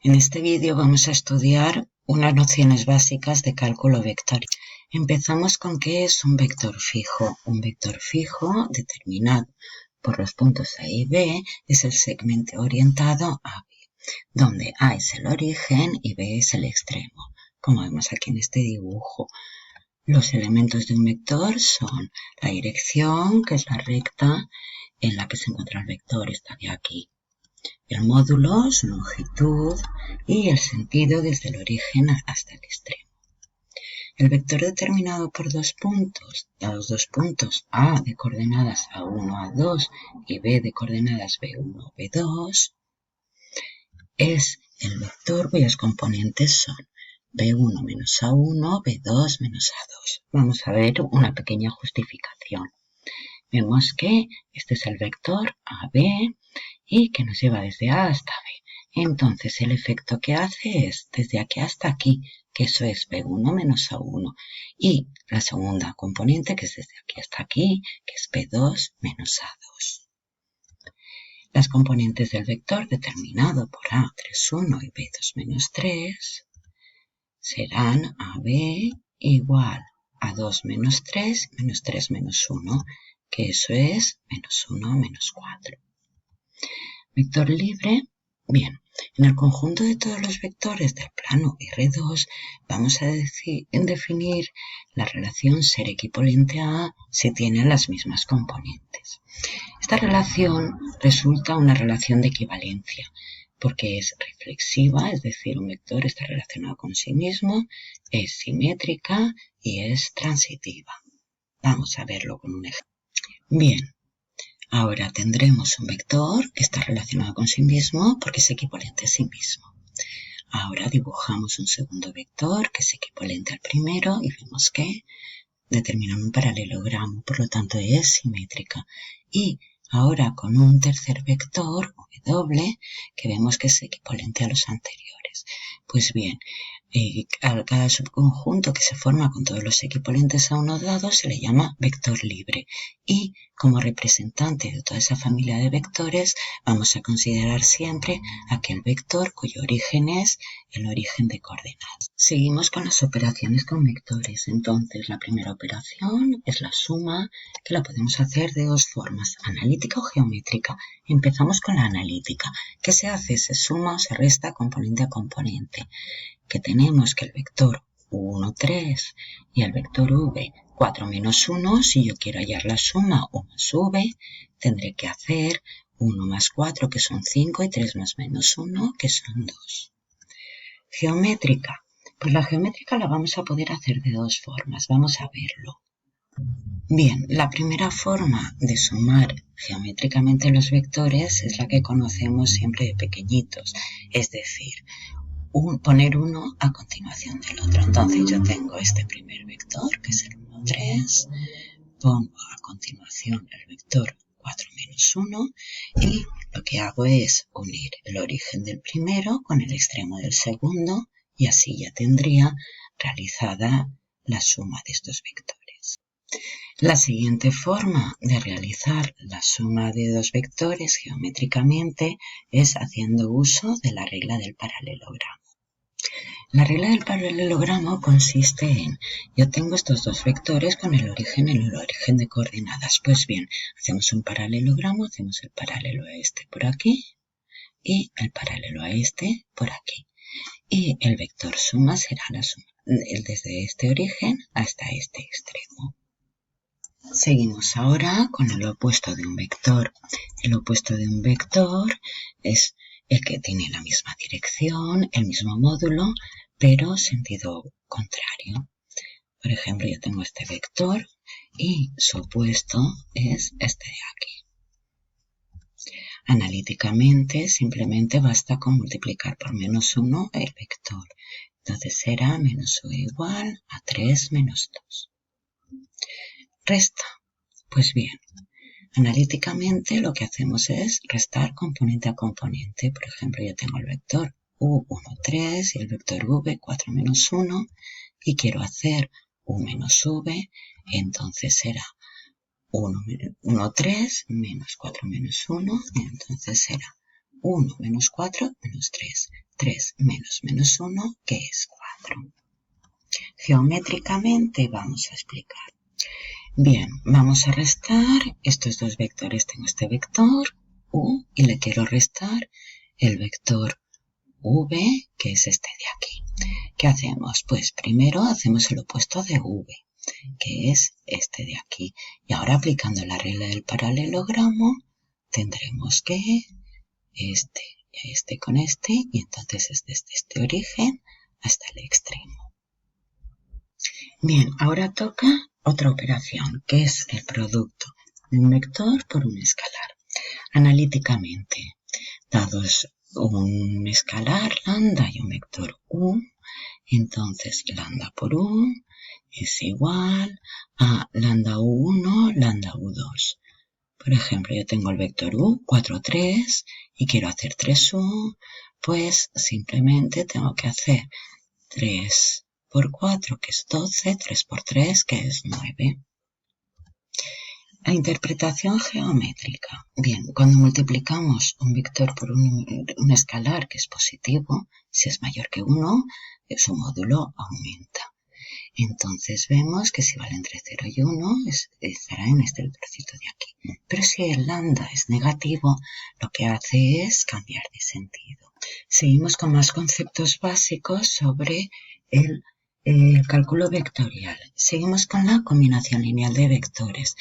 En este vídeo vamos a estudiar unas nociones básicas de cálculo vectorial. Empezamos con qué es un vector fijo. Un vector fijo determinado por los puntos A y B es el segmento orientado a B, donde A es el origen y B es el extremo, como vemos aquí en este dibujo. Los elementos de un vector son la dirección, que es la recta en la que se encuentra el vector, esta de aquí. El módulo, su longitud y el sentido desde el origen hasta el extremo. El vector determinado por dos puntos, dados dos puntos A de coordenadas A1, A2 y B de coordenadas B1, B2, es el vector cuyas componentes son B1 menos A1, B2 menos A2. Vamos a ver una pequeña justificación. Vemos que este es el vector AB y que nos lleva desde A hasta B. Entonces el efecto que hace es desde aquí hasta aquí, que eso es B1 menos A1. Y la segunda componente, que es desde aquí hasta aquí, que es B2 menos A2. Las componentes del vector determinado por A, 3, 1 y B2 menos 3 serán AB igual a 2 menos 3 menos 3 menos 1, que eso es menos 1 menos 4. Vector libre. Bien, en el conjunto de todos los vectores del plano R2 vamos a definir la relación ser equivalente a A si tienen las mismas componentes. Esta relación resulta una relación de equivalencia porque es reflexiva, es decir, un vector está relacionado con sí mismo, es simétrica y es transitiva. Vamos a verlo con un ejemplo. Bien. Ahora tendremos un vector que está relacionado con sí mismo porque es equivalente a sí mismo. Ahora dibujamos un segundo vector que es equivalente al primero y vemos que determinan un paralelogramo, por lo tanto es simétrica. Y ahora con un tercer vector, W, que vemos que es equivalente a los anteriores. Pues bien, a cada subconjunto que se forma con todos los equivalentes a uno dado se le llama vector libre. Y como representante de toda esa familia de vectores vamos a considerar siempre aquel vector cuyo origen es el origen de coordenadas. Seguimos con las operaciones con vectores. Entonces la primera operación es la suma, que la podemos hacer de dos formas, analítica o geométrica. Empezamos con la analítica. ¿Qué se hace? Se suma o se resta componente a componente. Que tenemos que el vector 1, 3 y el vector v 4 menos 1, si yo quiero hallar la suma o más v, tendré que hacer 1 más 4, que son 5, y 3 más menos 1, que son 2. Geométrica. Pues la geométrica la vamos a poder hacer de dos formas. Vamos a verlo. Bien, la primera forma de sumar geométricamente los vectores es la que conocemos siempre de pequeñitos, es decir, poner uno a continuación del otro. Entonces yo tengo este primer vector, que es el 1, 3, pongo a continuación el vector 4 menos 1 y lo que hago es unir el origen del primero con el extremo del segundo y así ya tendría realizada la suma de estos vectores. La siguiente forma de realizar la suma de dos vectores geométricamente es haciendo uso de la regla del paralelogramo. La regla del paralelogramo consiste en, yo tengo estos dos vectores con el origen de coordenadas. Pues bien, hacemos un paralelogramo, hacemos el paralelo a este por aquí y el paralelo a este por aquí. Y el vector suma será la suma desde este origen hasta este extremo. Seguimos ahora con el opuesto de un vector. El opuesto de un vector es el que tiene la misma dirección, el mismo módulo, pero sentido contrario. Por ejemplo, yo tengo este vector y su opuesto es este de aquí. Analíticamente, simplemente basta con multiplicar por menos 1 el vector. Entonces será menos u igual a 3 menos 2. Resta. Pues bien, analíticamente lo que hacemos es restar componente a componente. Por ejemplo, yo tengo el vector u1, 3 y el vector v 4 menos 1 y quiero hacer u menos v, entonces será 1, 3 menos 4 menos 1 y entonces será 1 menos 4 menos 3. 3 menos menos 1, que es 4. Geométricamente vamos a explicar. Bien, vamos a restar estos dos vectores. Tengo este vector u y le quiero restar el vector v, que es este de aquí. ¿Qué hacemos? Pues primero hacemos el opuesto de v, que es este de aquí. Y ahora, aplicando la regla del paralelogramo, tendremos que este con este, y entonces es desde este origen hasta el extremo. Bien, ahora toca otra operación, que es el producto de un vector por un escalar. Analíticamente, dados un escalar lambda y un vector u, entonces lambda por u es igual a lambda u1, lambda u2. Por ejemplo, yo tengo el vector u, 4, 3, y quiero hacer 3u, pues simplemente tengo que hacer 3 por 4, que es 12, 3 por 3, que es 9. La interpretación geométrica. Bien, cuando multiplicamos un vector por un escalar que es positivo, si es mayor que 1, su módulo aumenta. Entonces vemos que si vale entre 0 y 1, estará en este trocito de aquí. Pero si el lambda es negativo, lo que hace es cambiar de sentido. Seguimos con más conceptos básicos sobre el cálculo vectorial. Seguimos con la combinación lineal de vectores.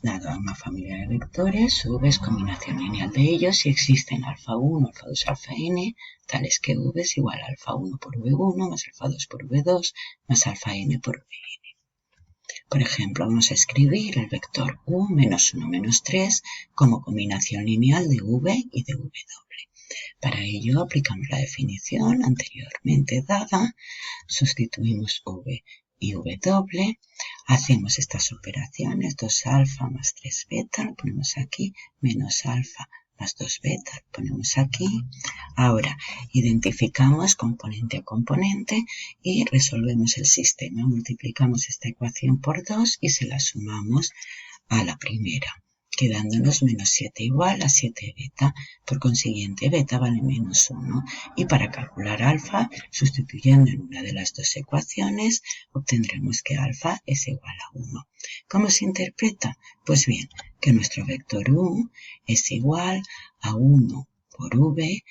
Dada una familia de vectores, v es combinación lineal de ellos si existen alfa 1, alfa 2, alfa n, tales que v es igual a alfa 1 por v1 más alfa 2 por v2 más alfa n por vn. Por ejemplo, vamos a escribir el vector u menos 1 menos 3 como combinación lineal de v y de w. Para ello aplicamos la definición anteriormente dada, sustituimos v y w, hacemos estas operaciones, 2 alfa más 3 beta, lo ponemos aquí, menos alfa más 2 beta, lo ponemos aquí. Ahora identificamos componente a componente y resolvemos el sistema. Multiplicamos esta ecuación por 2 y se la sumamos a la primera, quedándonos menos 7 igual a 7 beta. Por consiguiente, beta vale menos 1. Y para calcular alfa, sustituyendo en una de las dos ecuaciones, obtendremos que alfa es igual a 1. ¿Cómo se interpreta? Pues bien, que nuestro vector u es igual a 1 por v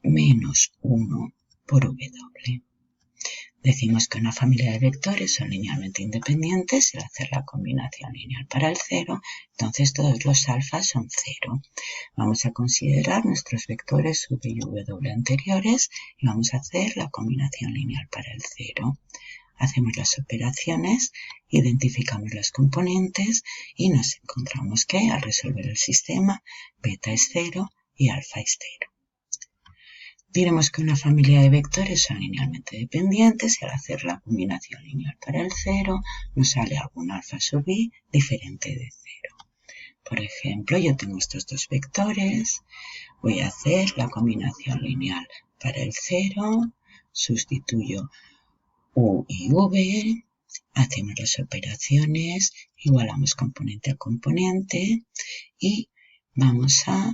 menos 1 por w. Decimos que una familia de vectores son linealmente independientes y al hacer la combinación lineal para el 0, entonces todos los alfas son 0. Vamos a considerar nuestros vectores v y w anteriores y vamos a hacer la combinación lineal para el 0. Hacemos las operaciones, identificamos los componentes y nos encontramos que al resolver el sistema, beta es 0 y alfa es 0. Diremos que una familia de vectores son linealmente dependientes y al hacer la combinación lineal para el 0 nos sale algún alfa sub i diferente de 0. Por ejemplo, yo tengo estos dos vectores, voy a hacer la combinación lineal para el 0, sustituyo u y v, hacemos las operaciones, igualamos componente a componente y vamos a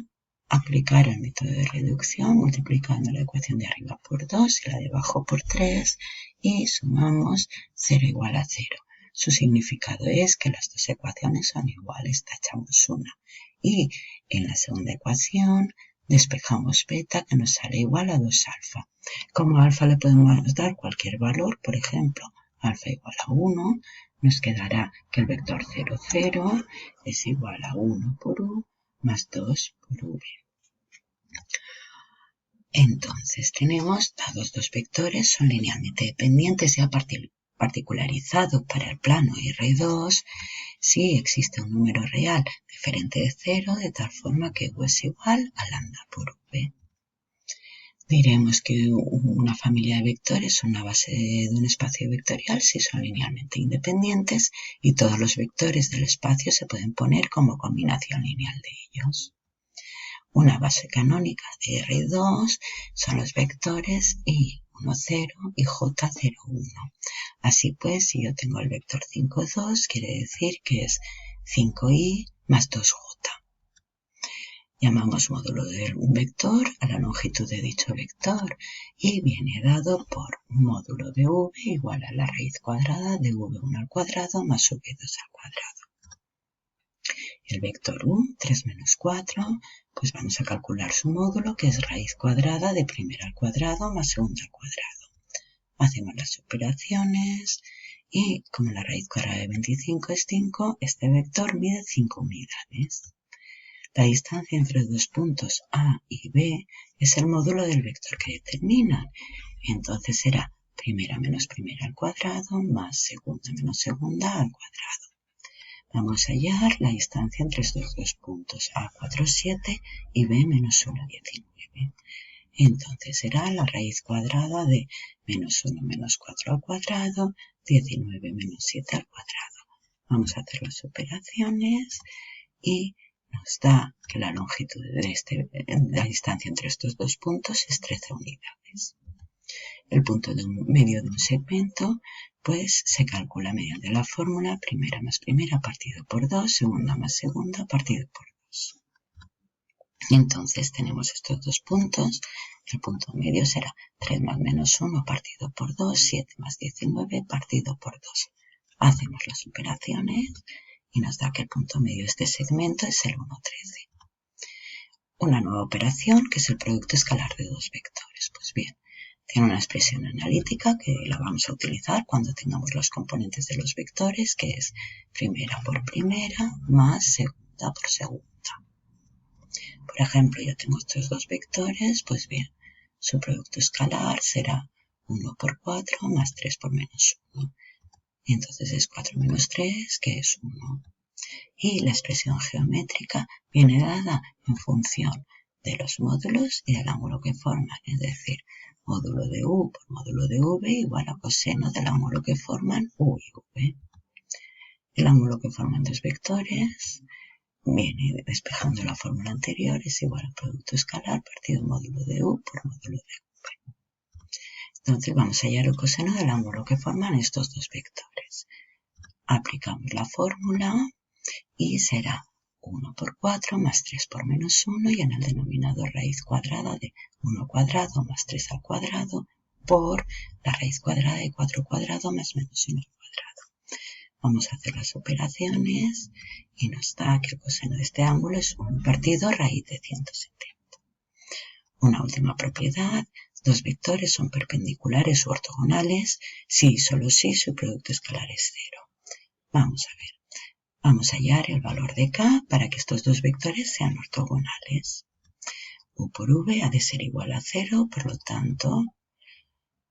aplicar el método de reducción multiplicando la ecuación de arriba por 2 y la de abajo por 3 y sumamos 0 igual a 0. Su significado es que las dos ecuaciones son iguales, tachamos una. Y en la segunda ecuación despejamos beta que nos sale igual a 2 alfa. Como alfa le podemos dar cualquier valor, por ejemplo, alfa igual a 1, nos quedará que el vector 0, 0 es igual a 1 por u más 2 por v. Entonces tenemos dados dos vectores, son linealmente dependientes, se ha particularizado para el plano R2 si existe un número real diferente de 0, de tal forma que u es igual a lambda por v. Diremos que una familia de vectores son una base de un espacio vectorial si son linealmente independientes y todos los vectores del espacio se pueden poner como combinación lineal de ellos. Una base canónica de R2 son los vectores I1, 0 y J0, 1. Así pues, si yo tengo el vector 5, 2, quiere decir que es 5i más 2j. Llamamos módulo de un vector a la longitud de dicho vector y viene dado por módulo de v igual a la raíz cuadrada de v1 al cuadrado más v2 al cuadrado. El vector u, 3 menos 4, pues vamos a calcular su módulo, que es raíz cuadrada de primera al cuadrado más segunda al cuadrado. Hacemos las operaciones y como la raíz cuadrada de 25 es 5, este vector mide 5 unidades. La distancia entre los dos puntos A y B es el módulo del vector que determinan. Entonces será primera menos primera al cuadrado más segunda menos segunda al cuadrado. Vamos a hallar la distancia entre estos dos puntos A 4, 7 y B menos 1, 19. Entonces será la raíz cuadrada de menos 1 menos 4 al cuadrado, 19 menos 7 al cuadrado. Vamos a hacer las operaciones y nos da que la longitud de la distancia entre estos dos puntos es 13 unidades. El punto medio de un segmento pues se calcula mediante la fórmula primera más primera partido por 2, segunda más segunda partido por 2. Entonces tenemos estos dos puntos, el punto medio será 3 más menos 1 partido por 2, 7 más 19 partido por 2. Hacemos las operaciones y nos da que el punto medio de este segmento es el 1, 13. Una nueva operación que es el producto escalar de dos vectores. Pues bien, tiene una expresión analítica que la vamos a utilizar cuando tengamos los componentes de los vectores, que es primera por primera más segunda por segunda. Por ejemplo, yo tengo estos dos vectores, pues bien, su producto escalar será 1 por 4 más 3 por menos 1. Y entonces es 4 menos 3, que es 1. Y la expresión geométrica viene dada en función de los módulos y del ángulo que forman, es decir, módulo de u por módulo de v igual a coseno del ángulo que forman u y v. El ángulo que forman dos vectores viene despejando la fórmula anterior, es igual al producto escalar partido módulo de u por módulo de v. Entonces vamos a hallar el coseno del ángulo que forman estos dos vectores. Aplicamos la fórmula y será 1 por 4 más 3 por menos 1 y en el denominador raíz cuadrada de 1 cuadrado más 3 al cuadrado por la raíz cuadrada de 4 cuadrado más menos 1 al cuadrado. Vamos a hacer las operaciones y nos da que el coseno de este ángulo es 1 partido raíz de 170. Una última propiedad, dos vectores son perpendiculares o ortogonales si y solo si su producto escalar es 0. Vamos a ver. Vamos a hallar el valor de k para que estos dos vectores sean ortogonales. U por v ha de ser igual a 0, por lo tanto,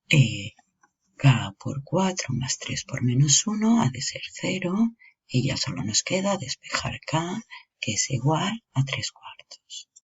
k por 4 más 3 por menos 1 ha de ser 0 y ya solo nos queda despejar k, que es igual a 3 cuartos.